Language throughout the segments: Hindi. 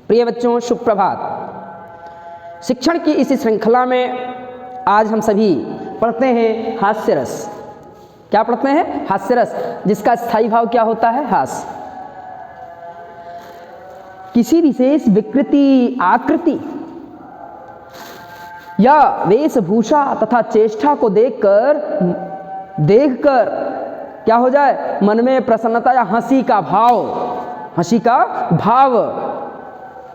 प्रिय बच्चों, शुभ प्रभात। शिक्षण की इस श्रृंखला में आज हम सभी पढ़ते हैं हास्य रस। क्या पढ़ते हैं? हास्य रस, जिसका स्थायी भाव क्या होता है? हास्य। किसी विशेष विकृति, आकृति या वेशभूषा तथा चेष्टा को देखकर क्या हो जाए? मन में प्रसन्नता या हंसी का भाव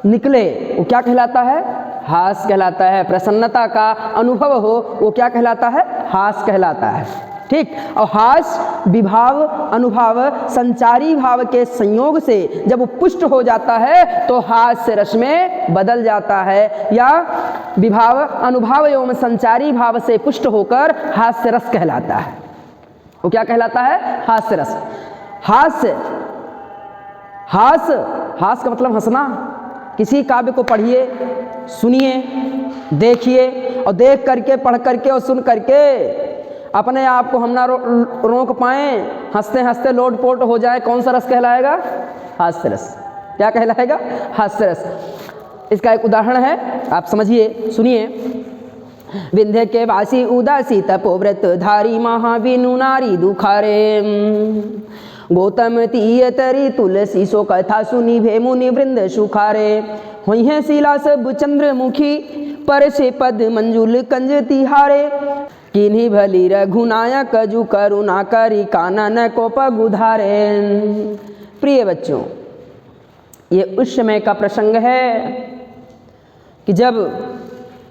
निकले, वो क्या कहलाता है? हास्य कहलाता है। प्रसन्नता का अनुभव हो, वो क्या कहलाता है? हास्य कहलाता है। ठीक। और हास्य विभाव, अनुभाव, संचारी भाव के संयोग से जब वो पुष्ट हो जाता है तो हास्य रस में बदल जाता है, या विभाव, अनुभाव एवं संचारी भाव से पुष्ट होकर हास्य रस कहलाता है। वो क्या कहलाता है? हास्य रस। हास्य का मतलब हंसना। किसी काव्य को पढ़िए, सुनिए, देखिए, और देख करके, पढ़ करके और सुन करके अपने आप को हम ना रोक पाएं, हंसते हंसते लोटपोट हो जाए, कौन सा रस कहलाएगा? हास्य रस। क्या कहलाएगा? हास्य रस। इसका एक उदाहरण है, आप समझिए, सुनिए। विंध्य के वासी उदासी तपोव्रत धारी महाविनु नारी दुखारे, गौतम तीय तरी तुलसी सो कथा सुनी भे मुनि वृंद सुखारे, हुई है शिला सब चंद्रमुखी पर से पद मंजुल कंज तिहारे, किन्हीं भली रघुनायक जु करुणा करी कानन को पग उधारे। प्रिय बच्चों, ये उस समय का प्रसंग है कि जब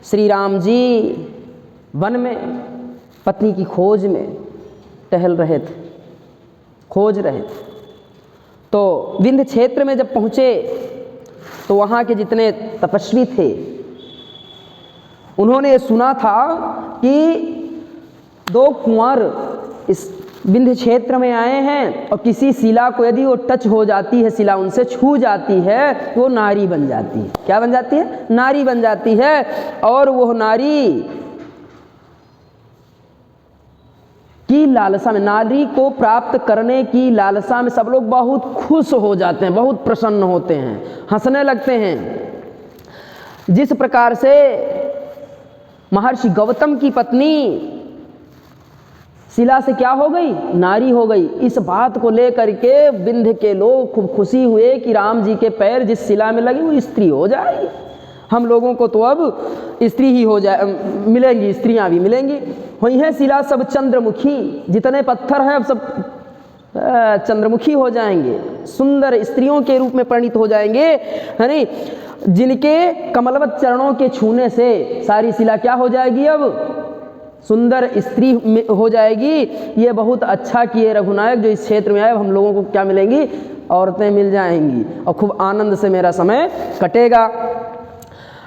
श्री राम जी वन में पत्नी की खोज में टहल रहे थे, तो विंध्य क्षेत्र में जब पहुँचे तो वहाँ के जितने तपस्वी थे उन्होंने सुना था कि दो कुंवर इस विंध्य क्षेत्र में आए हैं और किसी शिला को यदि वो टच हो जाती है, शिला उनसे छू जाती है, तो वो नारी बन जाती है। क्या बन जाती है? नारी बन जाती है। और वो नारी की लालसा में, नारी को प्राप्त करने की लालसा में सब लोग बहुत खुश हो जाते हैं, बहुत प्रसन्न होते हैं, हंसने लगते हैं। जिस प्रकार से महर्षि गौतम की पत्नी शिला से क्या हो गई? नारी हो गई। इस बात को लेकर के विंध्य के लोग खूब खुशी हुए कि राम जी के पैर जिस शिला में लगी वो स्त्री हो जाएगी, हम लोगों को तो अब स्त्री ही हो जाए मिलेंगी, स्त्रियां भी मिलेंगी। हुई है शिला सब चंद्रमुखी, जितने पत्थर हैं अब सब चंद्रमुखी हो जाएंगे, सुंदर स्त्रियों के रूप में परिणित हो जाएंगे, है नहीं? जिनके कमलवत चरणों के छूने से सारी शिला क्या हो जाएगी? अब सुंदर स्त्री हो जाएगी। ये बहुत अच्छा किए रघुनायक, जो इस क्षेत्र में आए, हम लोगों को क्या मिलेंगी? औरतें मिल जाएंगी और खूब आनंद से मेरा समय कटेगा।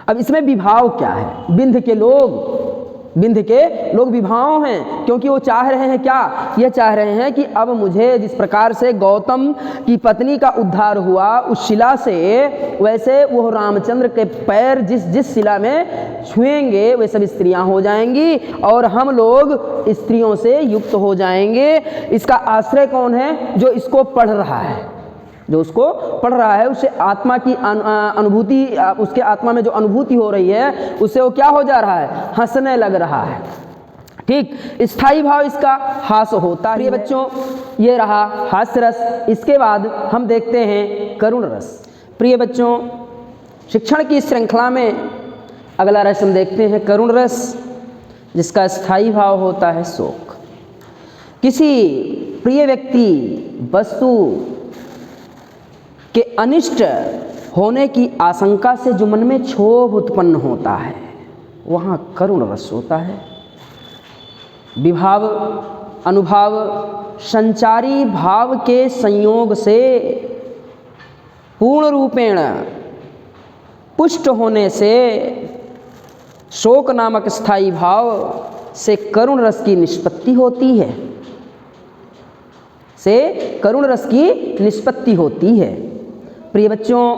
अब इसमें विभाव क्या है? विंध्य के लोग विभाव हैं, क्योंकि वो चाह रहे हैं क्या? ये चाह रहे हैं कि अब मुझे जिस प्रकार से गौतम की पत्नी का उद्धार हुआ उस शिला से, वैसे वो रामचंद्र के पैर जिस शिला में छुएंगे वे सब स्त्रियां हो जाएंगी और हम लोग स्त्रियों से युक्त हो जाएंगे। इसका आश्रय कौन है? जो इसको पढ़ रहा है, जो उसको पढ़ रहा है, उससे आत्मा की अनुभूति, उसके आत्मा में जो अनुभूति हो रही है उससे वो क्या हो जा रहा है? हंसने लग रहा है। ठीक। स्थायी भाव इसका हास्य होता है। बच्चों, ये रहा हास्य रस। इसके बाद हम देखते हैं करुण रस। प्रिय बच्चों, शिक्षण की श्रृंखला में अगला रस हम देखते हैं करुण रस, जिसका स्थायी भाव होता है शोक। किसी प्रिय व्यक्ति, वस्तु के अनिष्ट होने की आशंका से जो मन में क्षोभ उत्पन्न होता है, वहाँ करुण रस होता है। विभाव, अनुभाव, संचारी भाव के संयोग से पूर्ण रूपेण पुष्ट होने से शोक नामक स्थायी भाव से करुण रस की निष्पत्ति होती है, प्रिय बच्चों,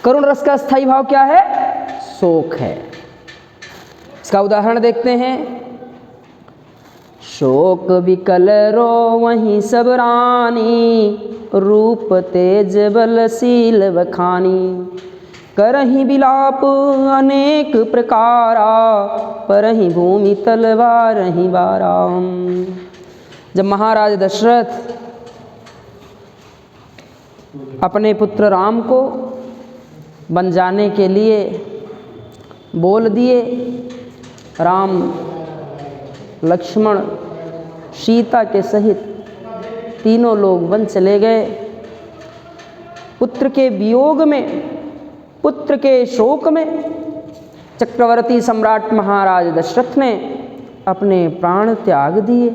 करुण रस का स्थायी भाव क्या है? शोक है। इसका उदाहरण देखते हैं। शोक विकल रो वहीं सब रानी, रूप तेज बलशील बखानी। करहीं विलाप अनेक प्रकारा, परहीं भूमि तलवारहीं बारा। जब महाराज दशरथ अपने पुत्र राम को बन जाने के लिए बोल दिए, राम लक्ष्मण सीता के सहित तीनों लोग वन चले गए। पुत्र के वियोग में, पुत्र के शोक में चक्रवर्ती सम्राट महाराज दशरथ ने अपने प्राण त्याग दिए।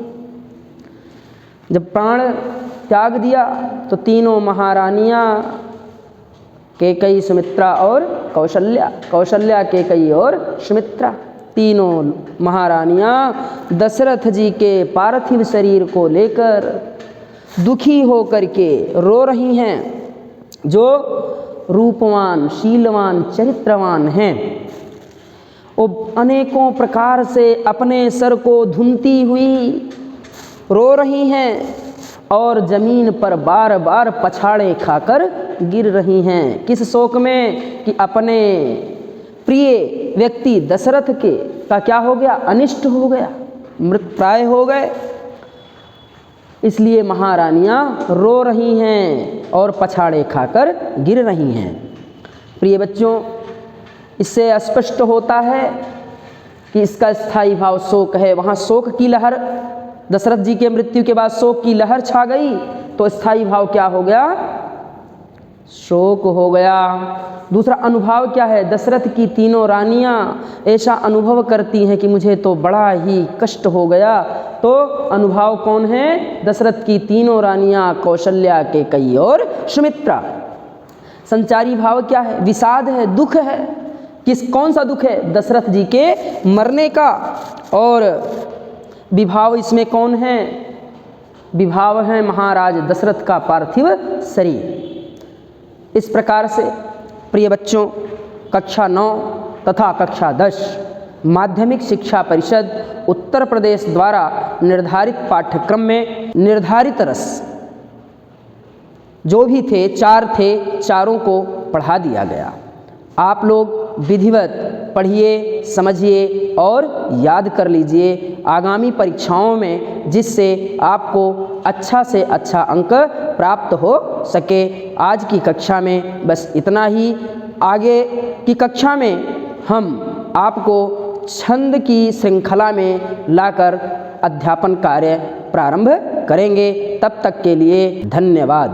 जब प्राण त्याग दिया तो तीनों महारानियां कैकेयी, सुमित्रा और कौशल्या, कौशल्या कैकेयी और सुमित्रा, तीनों महारानियां दशरथ जी के पार्थिव शरीर को लेकर दुखी होकर के रो रही हैं। जो रूपवान, शीलवान, चरित्रवान हैं, वो अनेकों प्रकार से अपने सर को धुनती हुई रो रही हैं और जमीन पर बार बार पछाड़े खाकर गिर रही हैं। किस शोक में कि अपने प्रिय व्यक्ति दशरथ के का क्या हो गया, अनिष्ट हो गया, मृतप्राय हो गए। इसलिए महारानियां रो रही हैं और पछाड़े खाकर गिर रही हैं। प्रिय बच्चों, इससे स्पष्ट होता है कि इसका स्थायी भाव शोक है। वहाँ शोक की लहर, दशरथ जी के मृत्यु के बाद शोक की लहर छा गई तो स्थायी भाव क्या हो गया, शोक हो गया। दूसरा अनुभव क्या है, दशरथ की तीनों रानियां ऐसा अनुभव करती हैं कि मुझे तो बड़ा ही कष्ट हो गया। तो अनुभव कौन है, दशरथ की तीनों रानियां कौशल्या, कैकेयी और सुमित्रा। संचारी भाव क्या है, विषाद है, दुख है। कौन सा दुख है, दशरथ जी के मरने का। और विभाव इसमें कौन है, विभाव है महाराज दशरथ का पार्थिव शरीर। इस प्रकार से प्रिय बच्चों, कक्षा 9 तथा कक्षा 10 माध्यमिक शिक्षा परिषद उत्तर प्रदेश द्वारा निर्धारित पाठ्यक्रम में निर्धारित रस जो भी थे, 4 थे, चारों को पढ़ा दिया गया। आप लोग विधिवत पढ़िए, समझिए और याद कर लीजिए आगामी परीक्षाओं में, जिससे आपको अच्छा से अच्छा अंक प्राप्त हो सके। आज की कक्षा में बस इतना ही। आगे की कक्षा में हम आपको छंद की श्रृंखला में लाकर अध्यापन कार्य प्रारंभ करेंगे। तब तक के लिए धन्यवाद।